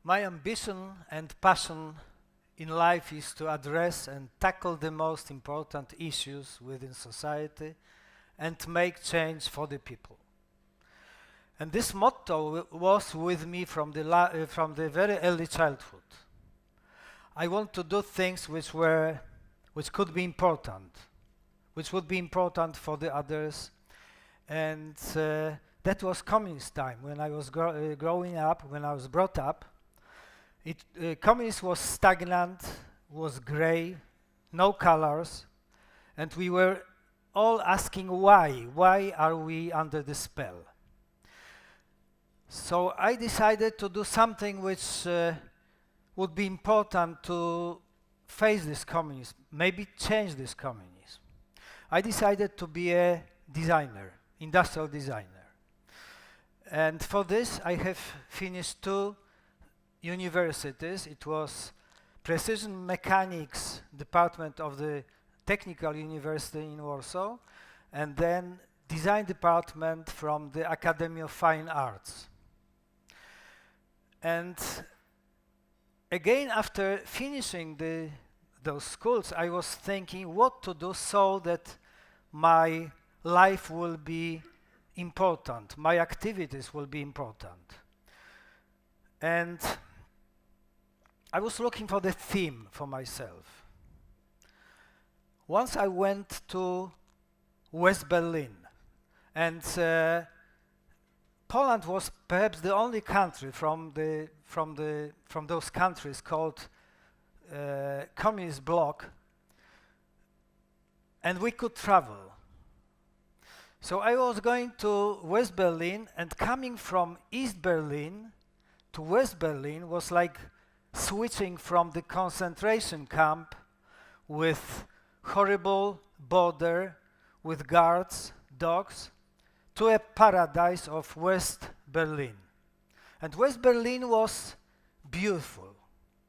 My ambition and passion in life is to address and tackle the most important issues within society and to make change for the people. And this motto was with me from the very early childhood. I want to do things which could be important, which would be important for the others. And that was communist time when I was growing up, when I was brought up. Communism was stagnant, was gray, no colors, and we were all asking why. Why are we under the spell? So I decided to do something which would be important to face this communism, maybe change this communism. I decided to be a designer, industrial designer. And for this I have finished 2 universities. It was Precision Mechanics department of the Technical University in Warsaw, and then Design department from the Academy of Fine Arts. And again, after finishing those schools, I was thinking what to do so that my life will be important, my activities will be important. And I was looking for the theme for myself. Once I went to West Berlin, and Poland was perhaps the only country from those countries called communist bloc, and we could travel. So I was going to West Berlin, and coming from East Berlin to West Berlin was like switching from the concentration camp with horrible border, with guards, dogs, to a paradise of West Berlin. And West Berlin was beautiful.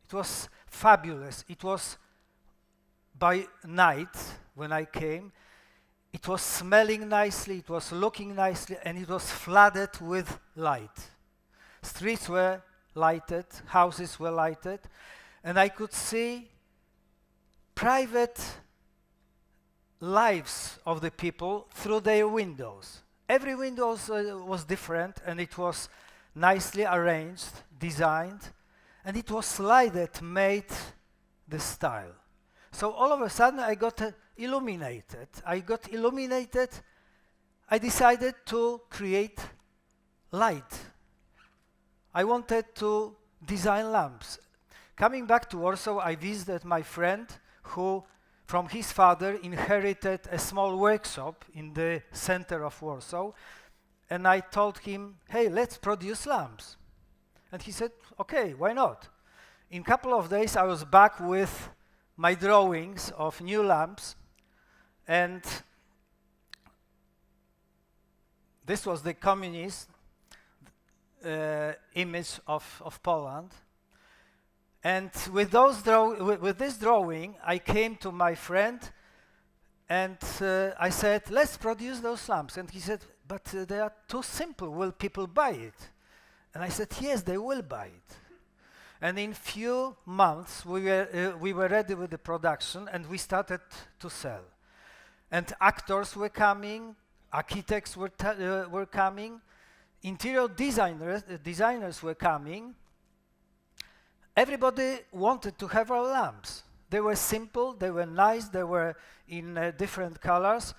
It was fabulous. It was by night when I came. It was smelling nicely, it was looking nicely, and it was flooded with light. Streets were lighted, houses were lighted, and I could see private lives of the people through their windows. Every window was different, and it was nicely arranged, designed, and it was light that made the style. So all of a sudden I got illuminated. I decided to create light. I wanted to design lamps. Coming back to Warsaw, I visited my friend who, from his father, inherited a small workshop in the center of Warsaw. And I told him, hey, let's produce lamps. And he said, okay, why not? In a couple of days, I was back with my drawings of new lamps. And this was the communist image of Poland. And with this drawing, I came to my friend and I said, let's produce those lamps. And he said, but they are too simple. Will people buy it? And I said, yes, they will buy it. And in few months, we were ready with the production, and we started to sell. And actors were coming, architects were coming, interior designers were coming. Everybody wanted to have our lamps. They were simple, they were nice, they were in different colors,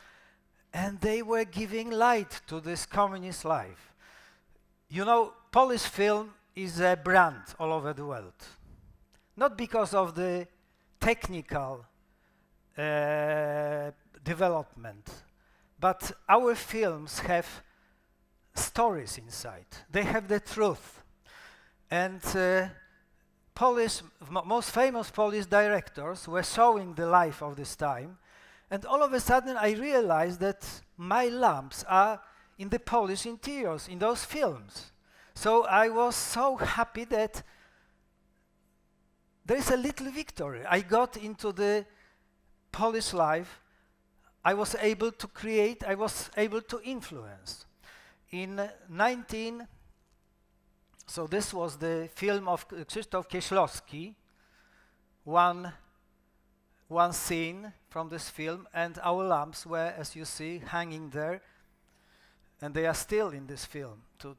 and they were giving light to this communist life. You know, Polish film is a brand all over the world. Not because of the technical development, but our films have stories inside. They have the truth. And most famous Polish directors were showing the life of this time, and all of a sudden I realized that my lamps are in the Polish interiors, in those films. So I was so happy that there is a little victory. I got into the Polish life. I was able to create, I was able to influence. In So this was the film of Krzysztof Kieślowski, one scene from this film, and our lamps were, as you see, hanging there, and they are still in this film to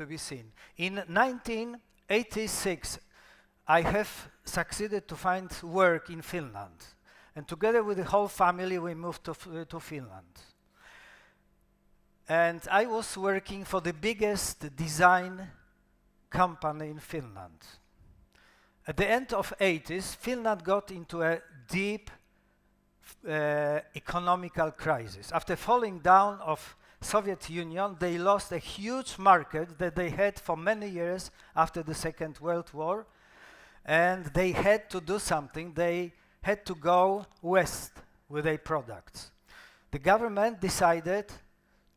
be seen. In 1986, I have succeeded to find work in Finland, and together with the whole family we moved to Finland. And I was working for the biggest design company in Finland. At the end of 80s, Finland got into a deep economical crisis. After falling down of Soviet Union, they lost a huge market that they had for many years after the Second World War, and they had to do something. They had to go west with their products. The government decided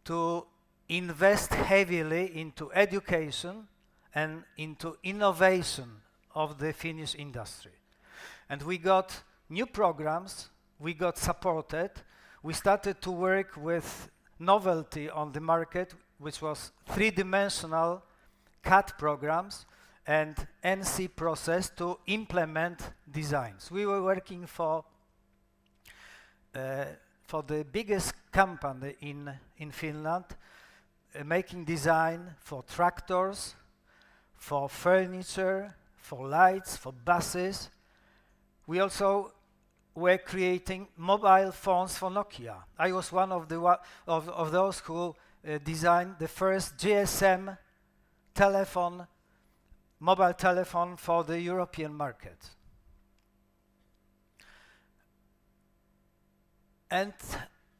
to invest heavily into education and into innovation of the Finnish industry. And we got new programs, we got supported, we started to work with novelty on the market, which was three-dimensional CAD programs and NC process to implement designs. We were working for the biggest company in Finland, making design for tractors, for furniture, for lights, for buses. We also were creating mobile phones for Nokia. I was one of those who designed the first GSM telephone, mobile telephone for the European market. And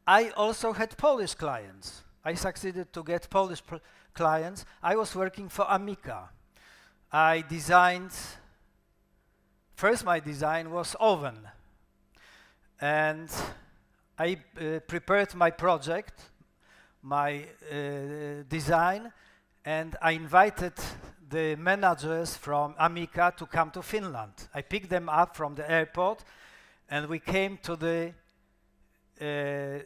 I also had Polish clients. I succeeded to get Polish clients. I was working for Amica. I designed, first my design was oven. And I prepared my project, my design, and I invited the managers from Amica to come to Finland. I picked them up from the airport, and we came to the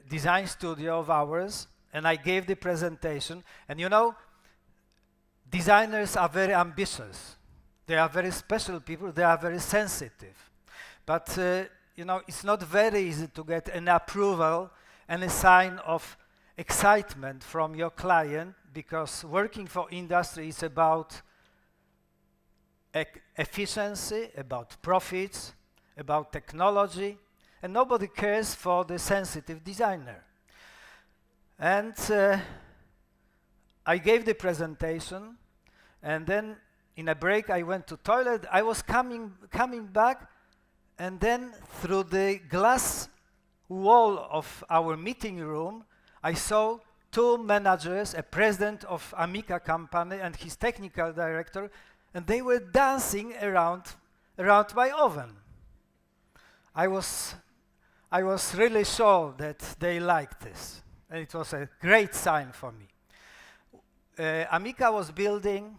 design studio of ours, and I gave the presentation. And you know, designers are very ambitious. They are very special people. They are very sensitive. But you know, it's not very easy to get an approval and a sign of excitement from your client, because working for industry is about efficiency, about profits, about technology, and nobody cares for the sensitive designer. And I gave the presentation, and then in a break I went to toilet. I was coming back, and then through the glass wall of our meeting room, I saw two managers, a president of Amica company and his technical director, and they were dancing around my oven. I was really sure that they liked this, and it was a great sign for me. Amica was building,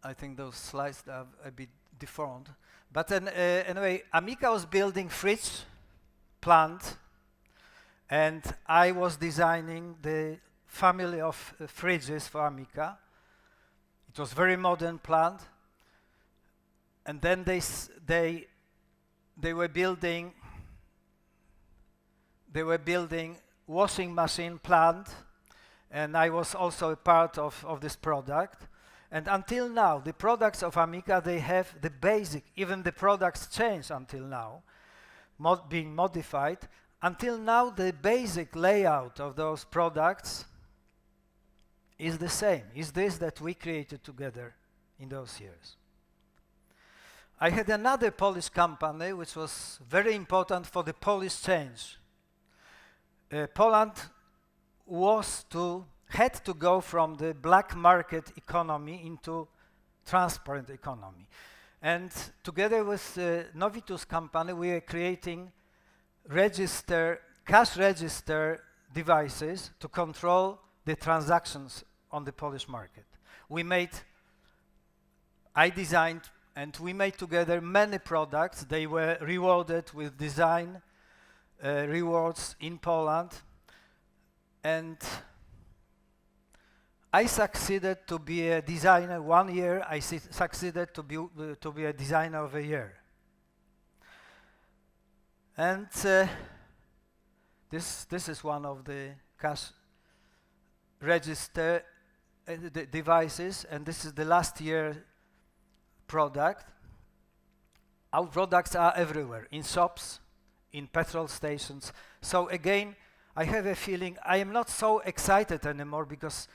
I think those slides are a bit deformed, but then, anyway, Amica was building fridge plant, and I was designing the family of fridges for Amica. It was very modern plant, and then they were building washing machine plant, and I was also a part of this product. And until now, the products of Amica, they have the basic, even the products change until now, being modified. Until now, the basic layout of those products is the same, is this that we created together in those years. I had another Polish company which was very important for the Polish change. Poland had to go from the black market economy into transparent economy. And together with Novitus company, we are creating cash register devices to control the transactions on the Polish market. I designed, and we made together many products. They were rewarded with design rewards in Poland. And I succeeded to be a designer 1 year. I succeeded to be a designer of a year. And this is one of the cash register devices, and this is the last year product. Our products are everywhere, in shops, in petrol stations. So again, I have a feeling I am not so excited anymore because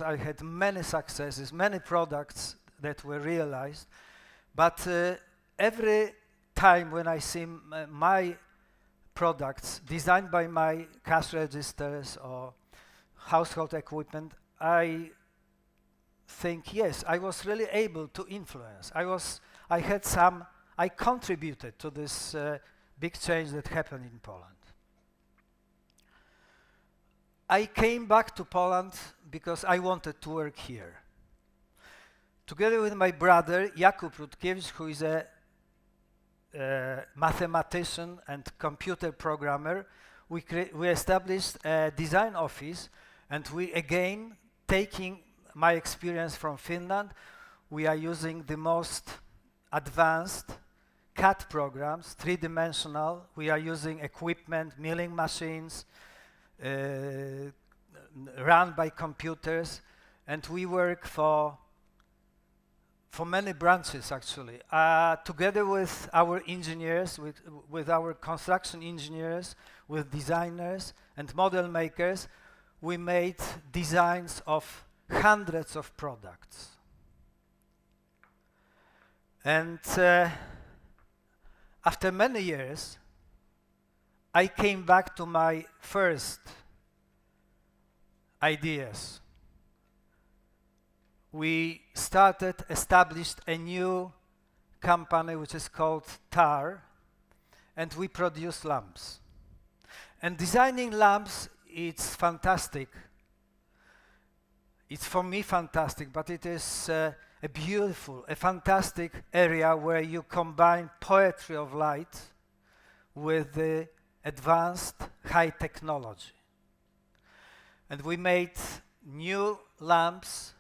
I had many successes, many products that were realized. But every time when I see my products designed by my cash registers or household equipment, I think, yes, I was really able to influence. I contributed to this big change that happened in Poland. I came back to Poland because I wanted to work here. Together with my brother, Jakub Rudkiewicz, who is a mathematician and computer programmer, we established a design office, and we, again, taking my experience from Finland, we are using the most advanced CAD programs, three-dimensional. We are using equipment, milling machines, run by computers, and we work for many branches, actually. Together with our engineers, with our construction engineers, with designers and model makers, we made designs of hundreds of products. And after many years, I came back to my first ideas. We established a new company which is called TAR, and we produce lamps. And designing lamps, it's fantastic. It's for me fantastic, but it is a fantastic area where you combine poetry of light with the advanced high technology. And we made new lamps.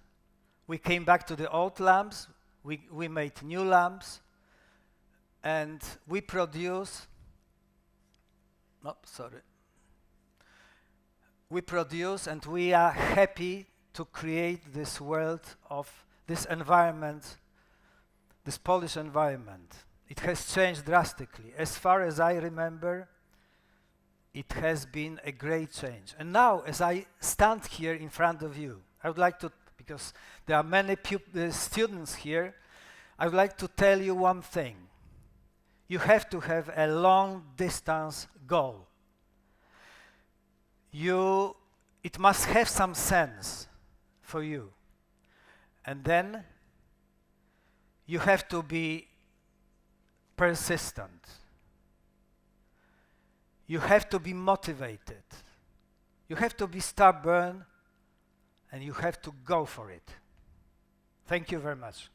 We came back to the old lamps. We made new lamps. And we produce, we produce, and we are happy to create this world of this environment, this Polish environment. It has changed drastically. As far as I remember, it has been a great change. And now, as I stand here in front of you, I would like to, because there are many students here, I would like to tell you one thing. You have to have a long-distance goal. It must have some sense for you. And then you have to be persistent. You have to be motivated. You have to be stubborn, and you have to go for it. Thank you very much.